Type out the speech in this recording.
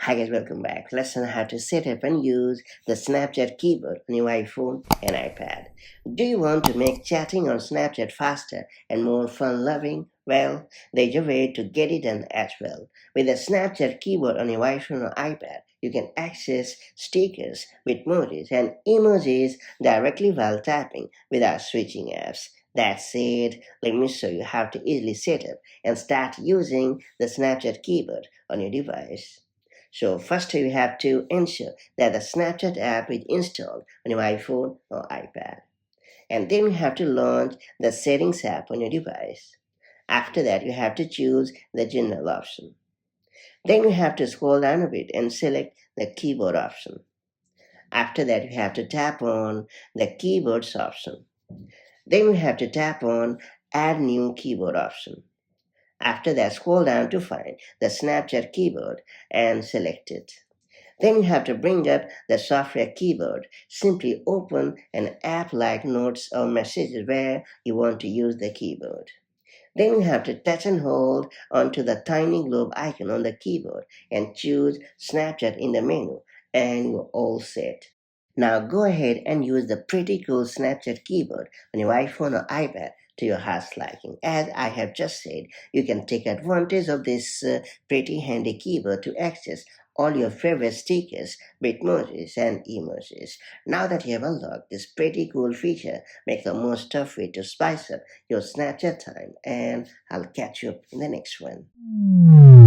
Hi guys, welcome back. Let's learn how to set up and use the Snapchat keyboard on your iPhone and iPad. Do you want to make chatting on Snapchat faster and more fun-loving? Well, there's a way to get it done as well. With the Snapchat keyboard on your iPhone or iPad, you can access stickers, Bitmojis, and emojis directly while tapping without switching apps. That's it. Let me show you how to easily set up and start using the Snapchat keyboard on your device. So first you have to ensure that the Snapchat app is installed on your iPhone or iPad. And then you have to launch the settings app on your device. After that you have to choose the general option. Then you have to scroll down a bit and select the keyboard option. After that you have to tap on the keyboards option. Then you have to tap on add new keyboard option. After that scroll down to find the Snapchat keyboard and select it. Then you have to bring up the software keyboard. Simply open an app like Notes or Messages where you want to use the keyboard. Then you have to touch and hold onto the tiny globe icon on the keyboard and choose Snapchat in the menu, and you're all set. Now go ahead and use the pretty cool Snapchat keyboard on your iPhone or iPad to your heart's liking. As I have just said, you can take advantage of this pretty handy keyboard to access all your favorite stickers, bitmojis, and emojis. Now that you have unlocked this pretty cool feature, make the most of it to spice up your Snapchat time, and I'll catch you up in the next one.